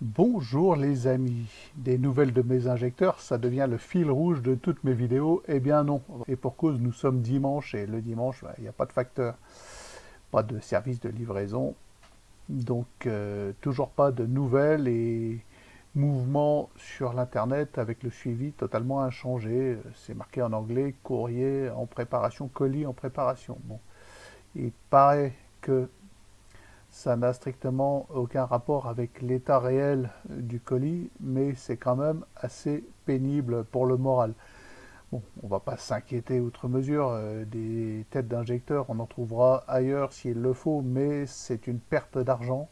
Bonjour les amis, des nouvelles de mes injecteurs, ça devient le fil rouge de toutes mes vidéos. Eh bien non, et pour cause nous sommes dimanche et le dimanche il n'y a pas de facteur, pas de service de livraison, donc toujours pas de nouvelles et mouvements sur l'internet avec le suivi totalement inchangé. C'est marqué en anglais, courrier en préparation, colis en préparation. Bon, il paraît que ça n'a strictement aucun rapport avec l'état réel du colis, mais c'est quand même assez pénible pour le moral. Bon, on ne va pas s'inquiéter outre mesure, des têtes d'injecteurs, on en trouvera ailleurs s'il le faut, mais c'est une perte d'argent,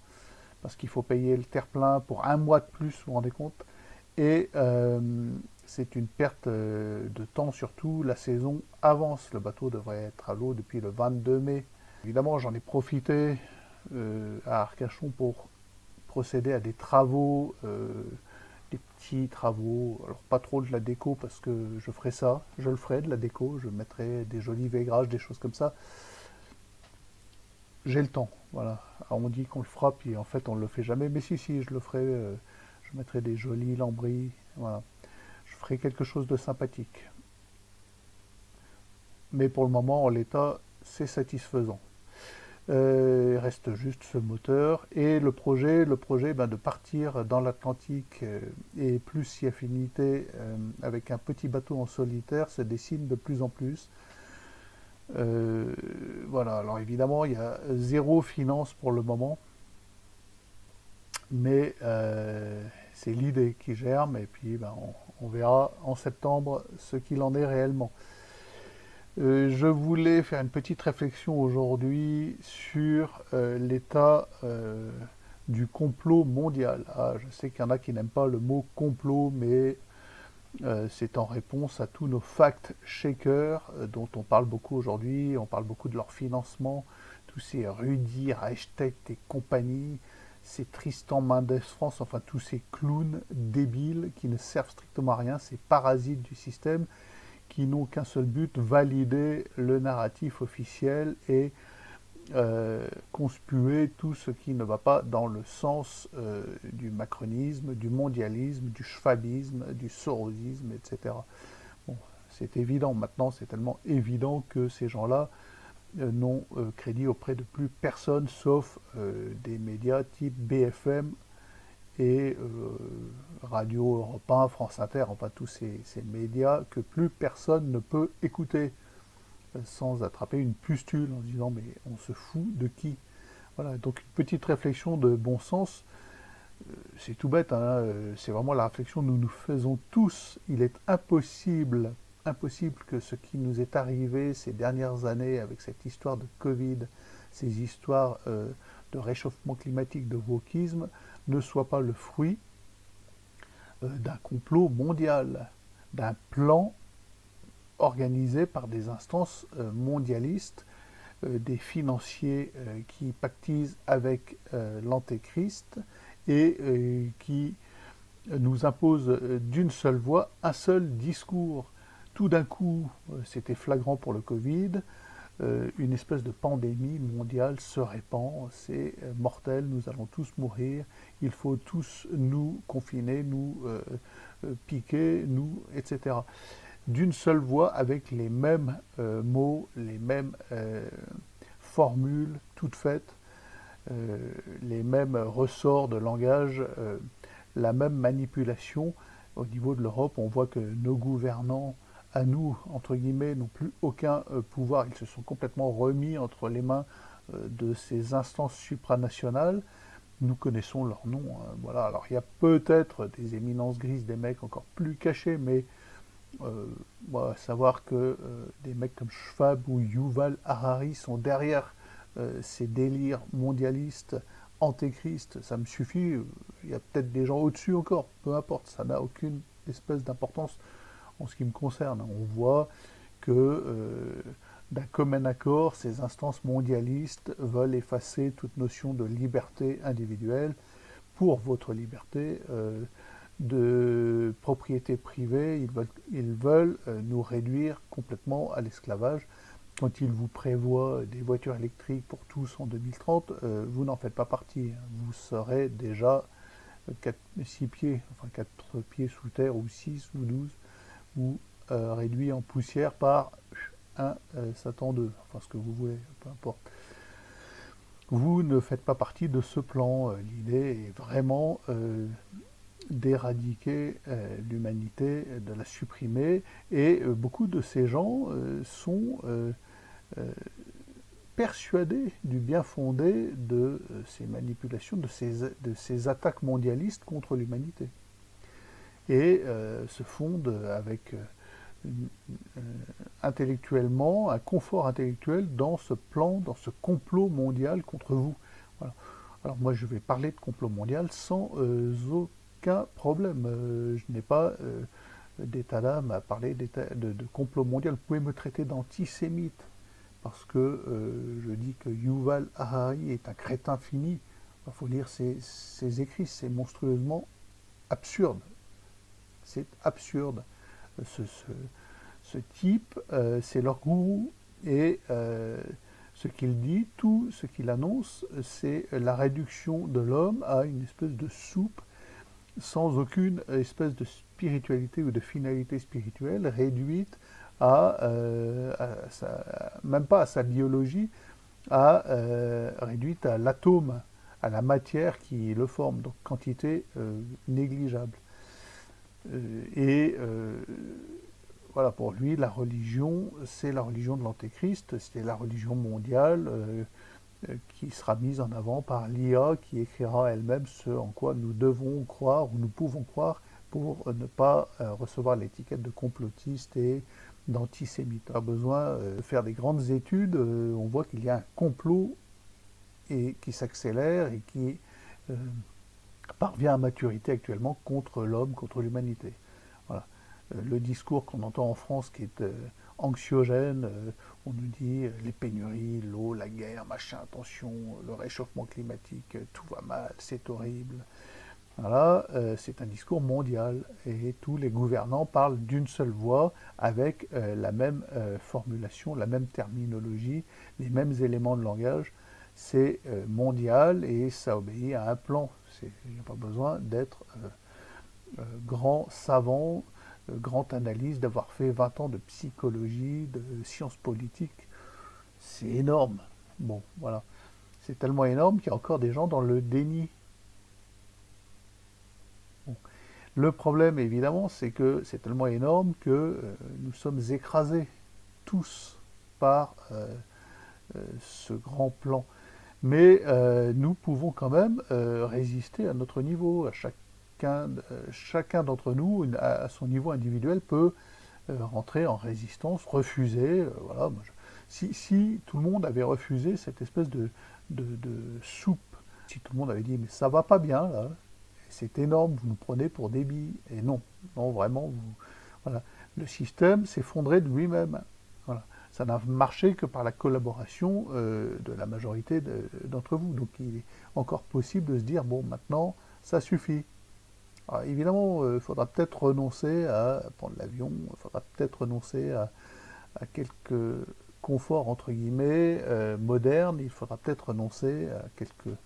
parce qu'il faut payer le terre-plein pour un mois de plus, vous vous rendez compte, et c'est une perte de temps surtout, la saison avance, le bateau devrait être à l'eau depuis le 22 mai. Évidemment, j'en ai profité à Arcachon pour procéder à des travaux, des petits travaux, alors pas trop de la déco parce que je ferai ça, je le ferai de la déco, je mettrai des jolis vaigrages, des choses comme ça. J'ai le temps, voilà. Alors on dit qu'on le fera, puis en fait on ne le fait jamais, mais si, je le ferai, je mettrai des jolis lambris, voilà. Je ferai quelque chose de sympathique. Mais pour le moment, en l'état, c'est satisfaisant. Il reste juste ce moteur et le projet de partir dans l'Atlantique et plus si affinité avec un petit bateau en solitaire se dessine de plus en plus. Euh, voilà, alors évidemment il y a zéro finance pour le moment, mais c'est l'idée qui germe et puis on verra en septembre ce qu'il en est réellement. Je voulais faire une petite réflexion aujourd'hui sur l'état du complot mondial. Ah, je sais qu'il y en a qui n'aiment pas le mot complot, mais c'est en réponse à tous nos fact-checkers dont on parle beaucoup aujourd'hui. On parle beaucoup de leur financement, tous ces Rudy, Reichstett et compagnie, ces Tristan Mendès France, enfin tous ces clowns débiles qui ne servent strictement à rien, ces parasites du système qui n'ont qu'un seul but, valider le narratif officiel et conspuer tout ce qui ne va pas dans le sens du macronisme, du mondialisme, du schwabisme, du sorosisme, etc. Bon, c'est évident maintenant, c'est tellement évident que ces gens-là n'ont crédit auprès de plus personne sauf des médias type BFM et Radio Europe 1, France Inter, enfin tous ces médias que plus personne ne peut écouter sans attraper une pustule en se disant mais on se fout de qui. Voilà, donc une petite réflexion de bon sens, c'est tout bête, hein, c'est vraiment la réflexion que nous nous faisons tous. Il est impossible que ce qui nous est arrivé ces dernières années avec cette histoire de Covid, ces histoires de réchauffement climatique, de wokisme, ne soit pas le fruit d'un complot mondial, d'un plan organisé par des instances mondialistes, des financiers qui pactisent avec l'antéchrist et qui nous imposent d'une seule voix un seul discours. Tout d'un coup, c'était flagrant pour le Covid, une espèce de pandémie mondiale se répand, c'est mortel, nous allons tous mourir, il faut tous nous confiner, nous piquer, nous, etc. D'une seule voix, avec les mêmes mots, les mêmes formules toutes faites, les mêmes ressorts de langage, la même manipulation. Au niveau de l'Europe, on voit que nos gouvernants à nous, entre guillemets, n'ont plus aucun pouvoir. Ils se sont complètement remis entre les mains de ces instances supranationales. Nous connaissons leurs noms. Hein, voilà. Alors il y a peut-être des éminences grises, des mecs encore plus cachés, mais savoir que des mecs comme Schwab ou Yuval Harari sont derrière ces délires mondialistes, antéchristes, ça me suffit. Il y a peut-être des gens au-dessus encore, peu importe, ça n'a aucune espèce d'importance en ce qui me concerne. On voit que d'un commun accord, ces instances mondialistes veulent effacer toute notion de liberté individuelle pour votre liberté de propriété privée. Ils veulent nous réduire complètement à l'esclavage. Quand ils vous prévoient des voitures électriques pour tous en 2030, vous n'en faites pas partie. Vous serez déjà 6 pieds, enfin 4 pieds sous terre, ou 6 ou 12, ou réduit en poussière par un Satan 2, enfin ce que vous voulez, peu importe. Vous ne faites pas partie de ce plan. L'idée est vraiment d'éradiquer l'humanité, de la supprimer, et beaucoup de ces gens sont persuadés du bien fondé de ces manipulations, de ces attaques mondialistes contre l'humanité, et se fondent avec intellectuellement, un confort intellectuel dans ce plan, dans ce complot mondial contre vous. Voilà. Alors moi je vais parler de complot mondial sans aucun problème. Je n'ai pas d'état d'âme à parler de complot mondial. Vous pouvez me traiter d'antisémite parce que je dis que Yuval Harari est un crétin fini. Il faut lire ses écrits, c'est monstrueusement absurde. C'est absurde. Ce type, c'est leur gourou, et ce qu'il dit, tout ce qu'il annonce, c'est la réduction de l'homme à une espèce de soupe sans aucune espèce de spiritualité ou de finalité spirituelle, réduite même pas à sa biologie, réduite à l'atome, à la matière qui le forme, donc quantité négligeable. Et voilà, pour lui, la religion, c'est la religion de l'Antéchrist, c'est la religion mondiale qui sera mise en avant par l'IA, qui écrira elle-même ce en quoi nous devons croire ou nous pouvons croire pour ne pas recevoir l'étiquette de complotiste et d'antisémite. On a besoin de faire des grandes études, on voit qu'il y a un complot qui s'accélère et qui parvient à maturité actuellement contre l'homme, contre l'humanité. Voilà. Le discours qu'on entend en France qui est anxiogène, on nous dit les pénuries, l'eau, la guerre, machin, attention, le réchauffement climatique, tout va mal, c'est horrible. Voilà, c'est un discours mondial et tous les gouvernants parlent d'une seule voix avec la même formulation, la même terminologie, les mêmes éléments de langage. C'est mondial et ça obéit à un plan. Il n'y a pas besoin d'être grand savant, grand analyste, d'avoir fait 20 ans de psychologie, de sciences politiques. C'est énorme. Bon, voilà. C'est tellement énorme qu'il y a encore des gens dans le déni. Bon. Le problème, évidemment, c'est que c'est tellement énorme que nous sommes écrasés, tous, par ce grand plan. Mais nous pouvons quand même résister à notre niveau. Chacun d'entre nous, à son niveau individuel, peut rentrer en résistance, refuser. Voilà. Si tout le monde avait refusé cette espèce de soupe, si tout le monde avait dit mais ça va pas bien là, c'est énorme, vous nous prenez pour des billes. Et non, non vraiment, voilà. Le système s'effondrait de lui-même. Voilà. Ça n'a marché que par la collaboration de la majorité d'entre vous. Donc il est encore possible de se dire, bon, maintenant, ça suffit. Alors, évidemment, il faudra peut-être renoncer à prendre l'avion, il faudra peut-être renoncer à quelques conforts, entre guillemets, modernes, il faudra peut-être renoncer à quelques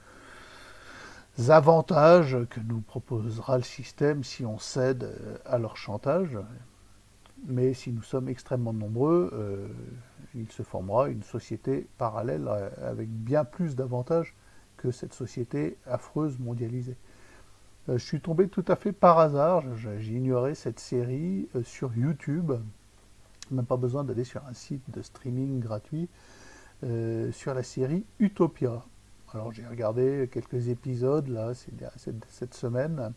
avantages que nous proposera le système si on cède à leur chantage. Mais si nous sommes extrêmement nombreux, il se formera une société parallèle avec bien plus d'avantages que cette société affreuse mondialisée. Je suis tombé tout à fait par hasard, j'ignorais cette série sur YouTube, même pas besoin d'aller sur un site de streaming gratuit, sur la série Utopia. Alors j'ai regardé quelques épisodes là, cette semaine,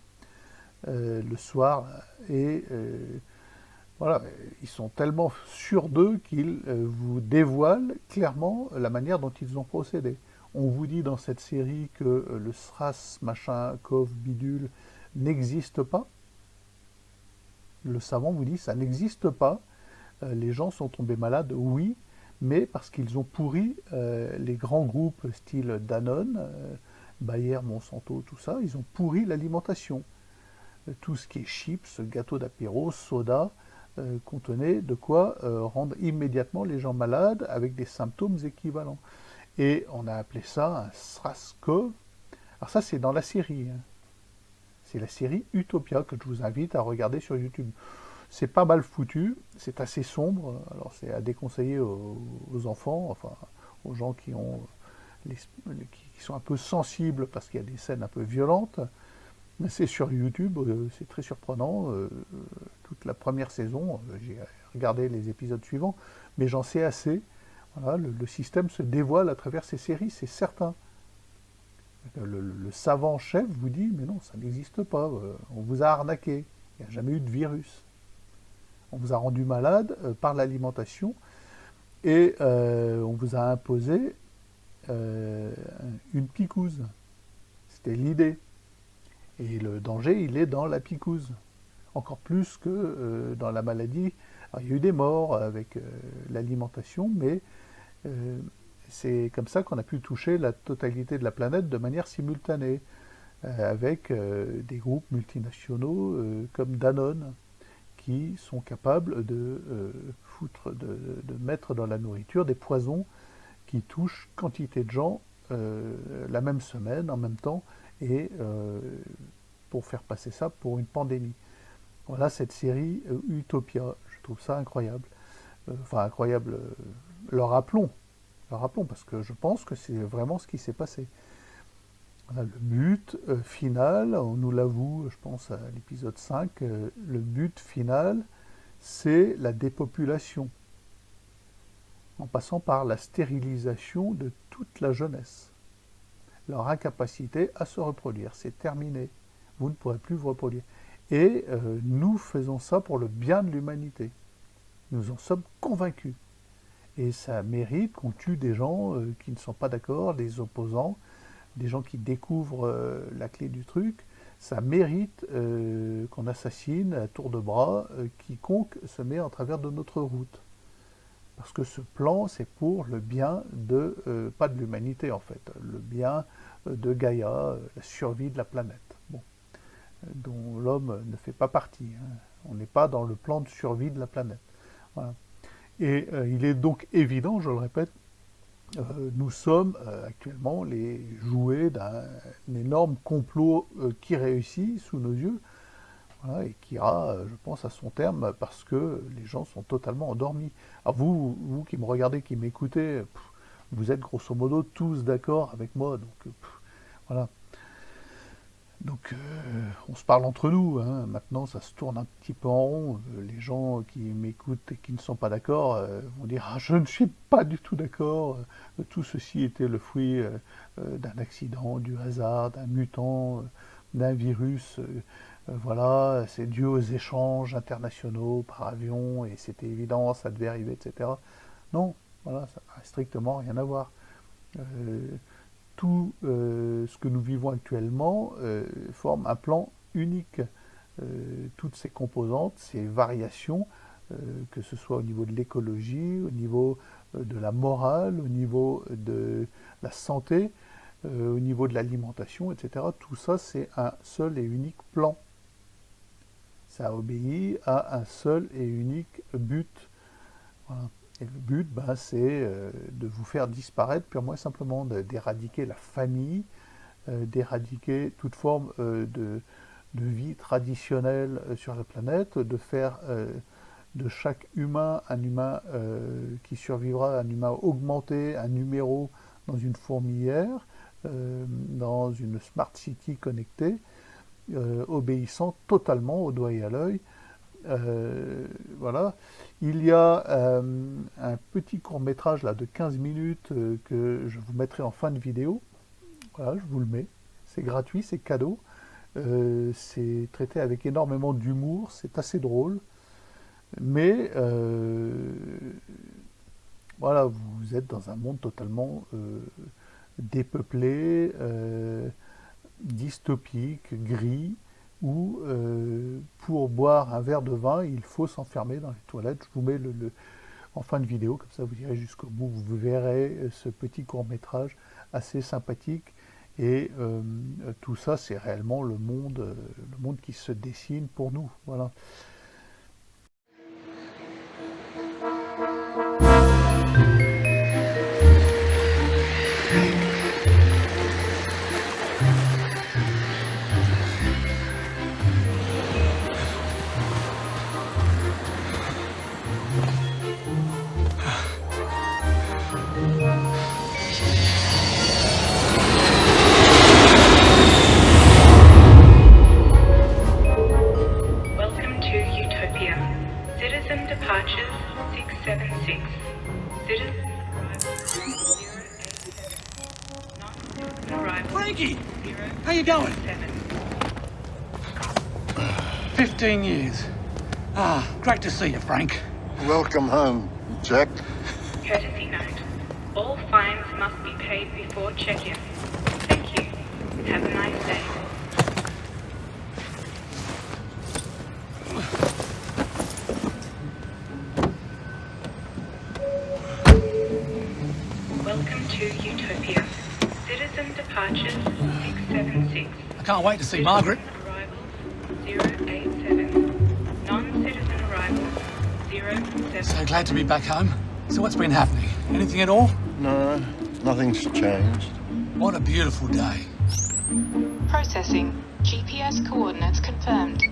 le soir, et voilà, ils sont tellement sûrs d'eux qu'ils vous dévoilent clairement la manière dont ils ont procédé. On vous dit dans cette série que le SRAS, machin, CoV, bidule, n'existe pas. Le savant vous dit ça n'existe pas. Les gens sont tombés malades, oui, mais parce qu'ils ont pourri les grands groupes style Danone, Bayer, Monsanto, tout ça, ils ont pourri l'alimentation. Tout ce qui est chips, gâteaux d'apéro, soda, contenait de quoi rendre immédiatement les gens malades avec des symptômes équivalents. Et on a appelé ça un SRAS-CoV. Alors ça, c'est dans la série. Hein. C'est la série Utopia que je vous invite à regarder sur YouTube. C'est pas mal foutu, c'est assez sombre, alors c'est à déconseiller aux enfants, enfin aux gens qui sont un peu sensibles parce qu'il y a des scènes un peu violentes. Mais c'est sur YouTube, c'est très surprenant. Toute la première saison, j'ai regardé les épisodes suivants, mais j'en sais assez. Voilà, le système se dévoile à travers ces séries, c'est certain. Le savant chef vous dit, mais non, ça n'existe pas, on vous a arnaqué, il n'y a jamais eu de virus. On vous a rendu malade par l'alimentation et on vous a imposé une picouse. C'était l'idée. Et le danger, il est dans la picouse. Encore plus que dans la maladie. Alors, il y a eu des morts avec l'alimentation, mais c'est comme ça qu'on a pu toucher la totalité de la planète de manière simultanée, avec des groupes multinationaux comme Danone, qui sont capables de mettre dans la nourriture des poisons qui touchent quantité de gens la même semaine, en même temps, et pour faire passer ça pour une pandémie. Voilà cette série Utopia, je trouve ça incroyable. Enfin incroyable, le rappelons, parce que je pense que c'est vraiment ce qui s'est passé. Voilà, le but final, on nous l'avoue, je pense à l'épisode 5, le but final, c'est la dépopulation, en passant par la stérilisation de toute la jeunesse. Leur incapacité à se reproduire, c'est terminé. Vous ne pourrez plus vous reproduire. Et nous faisons ça pour le bien de l'humanité. Nous en sommes convaincus. Et ça mérite qu'on tue des gens qui ne sont pas d'accord, des opposants, des gens qui découvrent la clé du truc. Ça mérite qu'on assassine à tour de bras quiconque se met en travers de notre route. Parce que ce plan, c'est pour le bien pas de l'humanité en fait, le bien de Gaïa, la survie de la planète, bon, dont l'homme ne fait pas partie. Hein. On n'est pas dans le plan de survie de la planète. Voilà. Et il est donc évident, je le répète, nous sommes actuellement les jouets d'un énorme complot qui réussit sous nos yeux, voilà, et qui ira, je pense, à son terme parce que les gens sont totalement endormis. Alors vous qui me regardez, qui m'écoutez, vous êtes grosso modo tous d'accord avec moi, donc voilà. Donc on se parle entre nous, hein. Maintenant ça se tourne un petit peu en rond, les gens qui m'écoutent et qui ne sont pas d'accord vont dire « Ah, je ne suis pas du tout d'accord, tout ceci était le fruit d'un accident, du hasard, d'un mutant, d'un virus, voilà, c'est dû aux échanges internationaux par avion et c'était évident, ça devait arriver, etc. » Non, voilà, ça n'a strictement rien à voir. Tout ce que nous vivons actuellement forme un plan unique. Toutes ces composantes, ces variations, que ce soit au niveau de l'écologie, au niveau de la morale, au niveau de la santé, au niveau de l'alimentation, etc. Tout ça, c'est un seul et unique plan. Ça obéit à un seul et unique but. Voilà. Et le but, c'est de vous faire disparaître purement et simplement, d'éradiquer la famille, d'éradiquer toute forme de vie traditionnelle sur la planète, de faire de chaque humain un humain qui survivra, un humain augmenté, un numéro dans une fourmilière, dans une smart city connectée, obéissant totalement au doigt et à l'œil. Voilà. Il y a un petit court-métrage là de 15 minutes que je vous mettrai en fin de vidéo. Voilà, je vous le mets. C'est gratuit, c'est cadeau. C'est traité avec énormément d'humour, c'est assez drôle. Mais voilà, vous êtes dans un monde totalement dépeuplé, dystopique, gris, où pour boire un verre de vin, il faut s'enfermer dans les toilettes. Je vous mets en fin de vidéo, comme ça vous irez jusqu'au bout, vous verrez ce petit court-métrage assez sympathique. Et tout ça, c'est réellement le monde qui se dessine pour nous. Voilà. Citizen departures 676. Citizen arrival 087. Non-citizen arrival Frankie! How you going? 087. 15 years. Ah, great to see you, Frank. Welcome home, Jack. Courtesy note. All fines must be paid before check-in. Thank you. Have a nice day. Welcome to Utopia. Citizen departures 676. I can't wait to see Margaret. Arrivals 087. Non-citizen arrivals 07. So glad to be back home. So what's been happening? Anything at all? No, nothing's changed. What a beautiful day. Processing. GPS coordinates confirmed.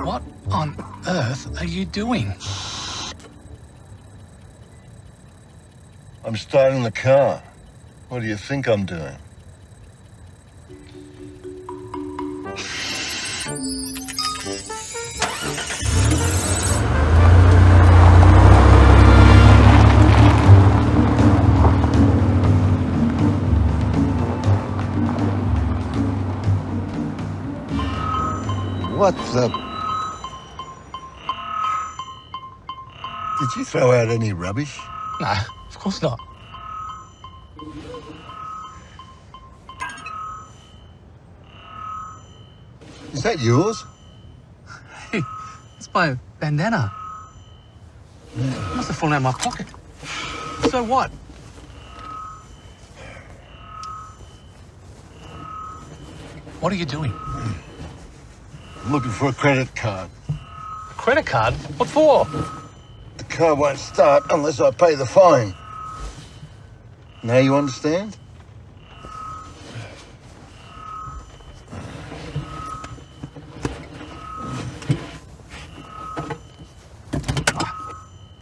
What on earth are you doing? I'm starting the car. What do you think I'm doing? What the... Did you throw out any rubbish? No, of course not. Is that yours? Hey, it's my bandana. It must have fallen out of my pocket. So what? What are you doing? I'm looking for a credit card. A credit card? What for? The car won't start unless I pay the fine. Now you understand?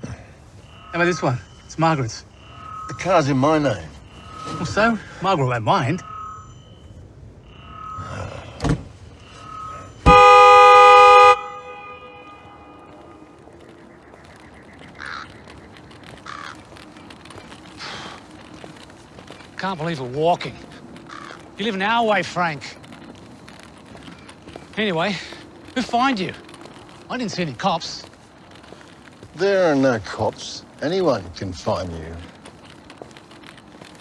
How about this one? It's Margaret's. The car's in my name. Well, so? Margaret won't mind. Can't believe we're walking. You live an hour away, Frank. Anyway, who fined you? I didn't see any cops. There are no cops. Anyone can fine you.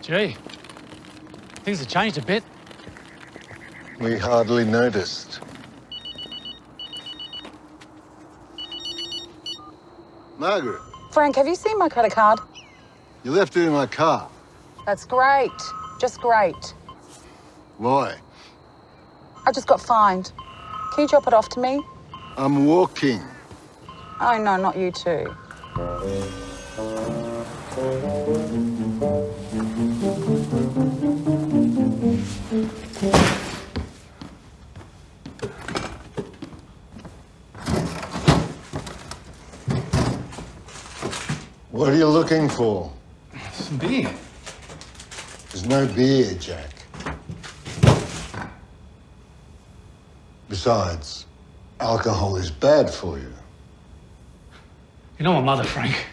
Gee, things have changed a bit. We hardly noticed. Margaret, Frank, have you seen my credit card? you left it in my car. That's great. Just great. Why? I just got fined. Can you drop it off to me? I'm walking. Oh, no, not you two. What are you looking for? Some beer. There's no beer, Jack. Besides, alcohol is bad for you. You know my mother, Frank.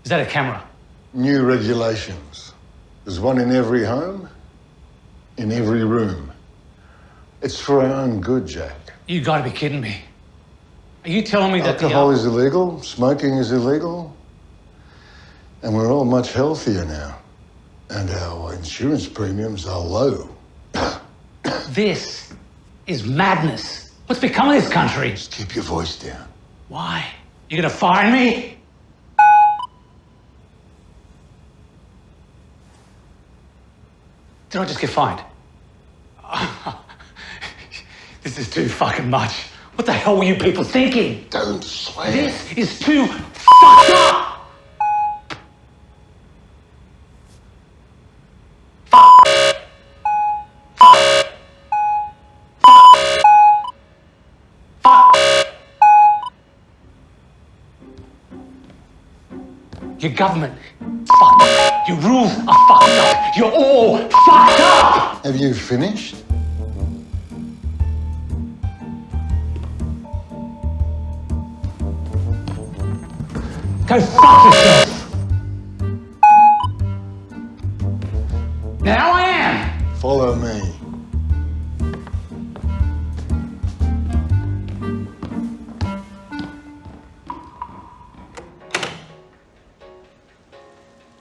Is that a camera? New regulations. There's one in every home, in every room. It's for our own good, Jack. You gotta be kidding me. Are you telling me that Alcohol is illegal, smoking is illegal, and we're all much healthier now. And our insurance premiums are low. This is madness. What's become of this country? Just keep your voice down. Why? You gonna fine me? Did I just get fined? This is too fucking much. What the hell were you people thinking? Don't swear. This is too fucked up! Your government, fucked up. Your rules are fucked up. You're all fucked up! Have you finished? Go fuck yourself! Now I am! Follow me.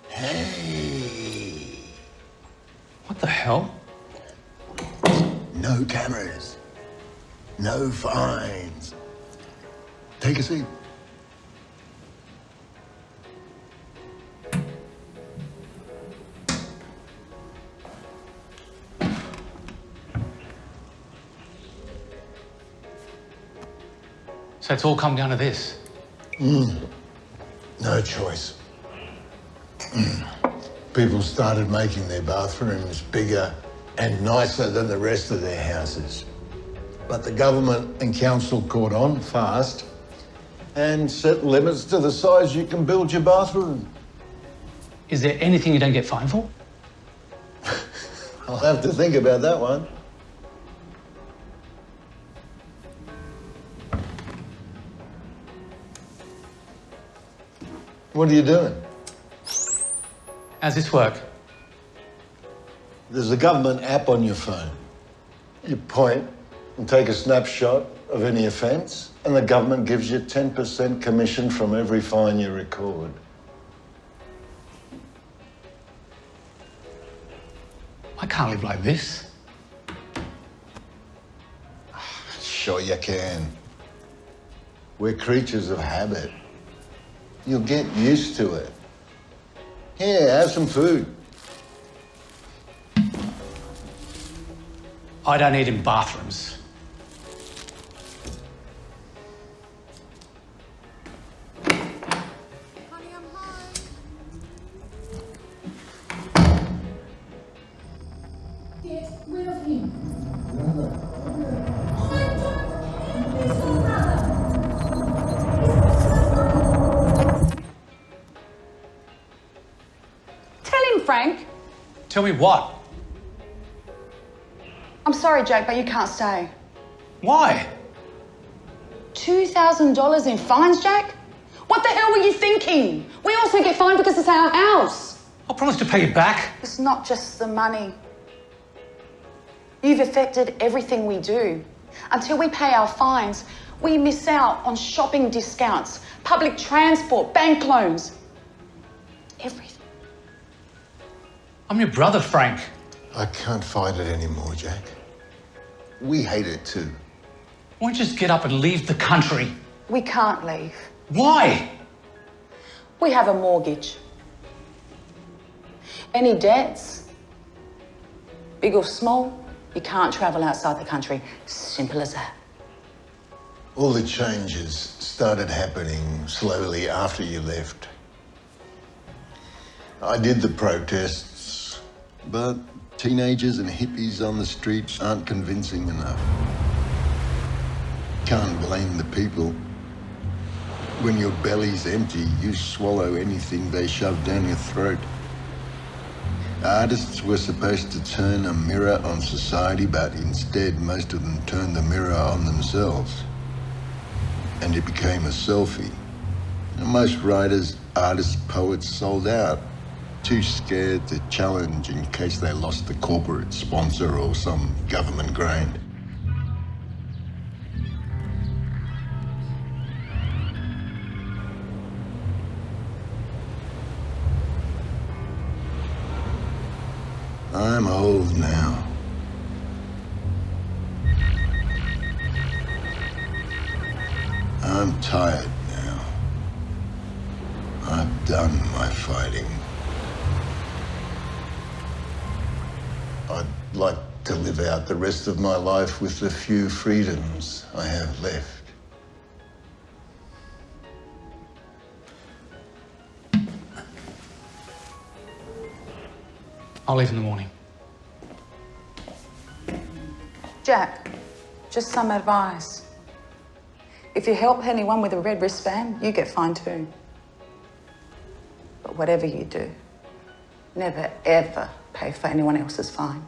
Hey. What the hell? No cameras. No fines. Take a seat. So it's all come down to this. No choice. People started making their bathrooms bigger and nicer than the rest of their houses. But the government and council caught on fast and set limits to the size you can build your bathroom. Is there anything you don't get fined for? I'll have to think about that one. What are you doing? How's this work? There's a government app on your phone. You point and take a snapshot of any offence, and the government gives you 10% commission from every fine you record. I can't live like this. Sure you can. We're creatures of habit. You'll get used to it. Here, have some food. I don't eat in bathrooms. Frank, Tell me what? I'm sorry, Jake, but you can't stay. Why? $2,000 in fines, Jack? What the hell were you thinking? We also get fined because it's our house. I promised to pay you back. It's not just the money. You've affected everything we do. Until we pay our fines, we miss out on shopping discounts, public transport, bank loans. Everything. I'm your brother, Frank. I can't fight it anymore, Jack. We hate it too. Why don't you just get up and leave the country? We can't leave. Why? We have a mortgage. Any debts, big or small, you can't travel outside the country. Simple as that. All the changes started happening slowly after you left. I did the protests, but teenagers and hippies on the streets aren't convincing enough. Can't blame the people. When your belly's empty, you swallow anything they shove down your throat. Artists were supposed to turn a mirror on society, but instead most of them turned the mirror on themselves. And it became a selfie. And most writers, artists, poets sold out, too scared to challenge in case they lost the corporate sponsor or some government grant. I'm old now. I'm tired now. I've done my fighting. I'd like to to live out the rest of my life with the few freedoms I have left. I'll leave in the morning. Jack, just some advice. If you help anyone with a red wristband, you get fined too. But whatever you do, never ever pay for anyone else's fine.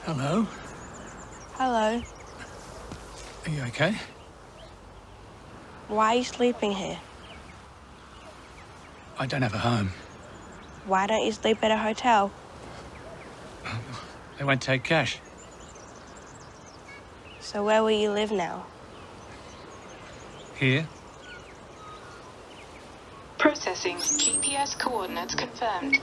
Hello? Hello. Are you okay? Why are you sleeping here? I don't have a home. Why don't you sleep at a hotel? They won't take cash. So where will you live now? Here? Processing. GPS coordinates confirmed.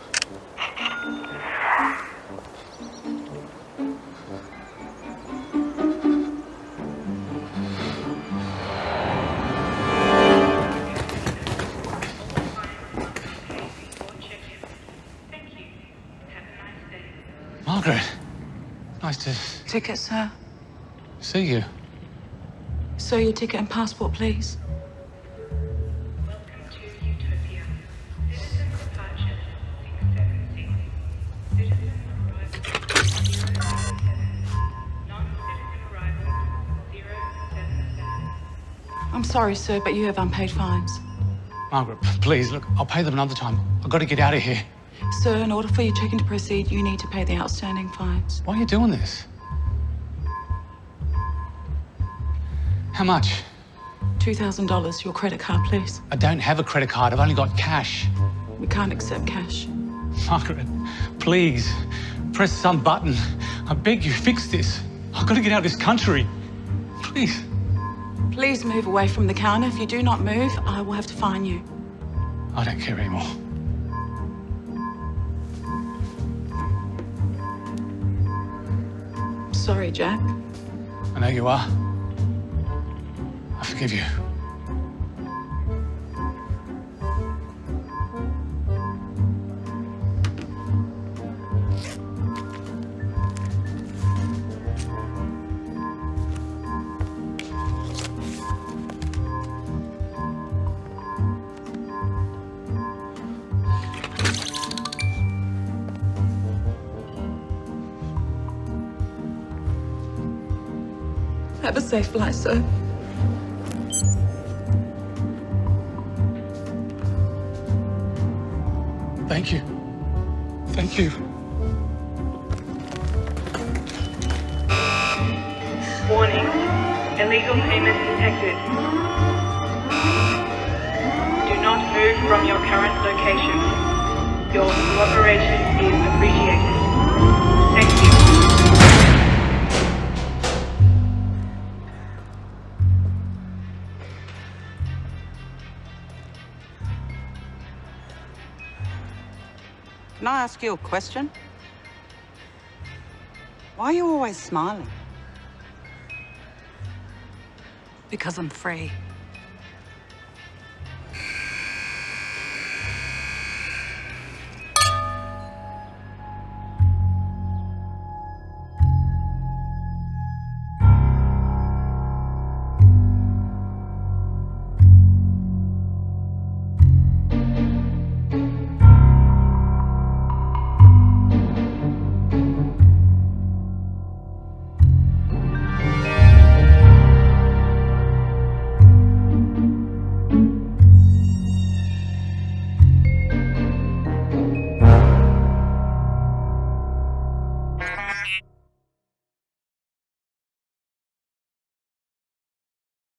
Margaret, nice to Ticket, sir. see you. Sir, your ticket and passport, please. Welcome to Utopia. Citizen departure 676. Citizen arrival 077. Non-citizen arrival 077. I'm sorry, sir, but you have unpaid fines. Margaret, please, look, I'll pay them another time. I've got to get out of here. Sir, in order for your check-in to proceed, you need to pay the outstanding fines. Why are you doing this? How much? $2,000, your credit card, please. I don't have a credit card. I've only got cash. We can't accept cash. Margaret, please, press some button. I beg you, fix this. I've got to get out of this country. Please. Please move away from the counter. If you do not move, I will have to fine you. I don't care anymore. Sorry, Jack. I know you are. I forgive you. Have a safe flight, sir. Thank you. Thank you. Warning. Illegal payment detected. Do not move from your current location. Your cooperation is appreciated. Thank you. Can I ask you a question? Why are you always smiling? Because I'm free.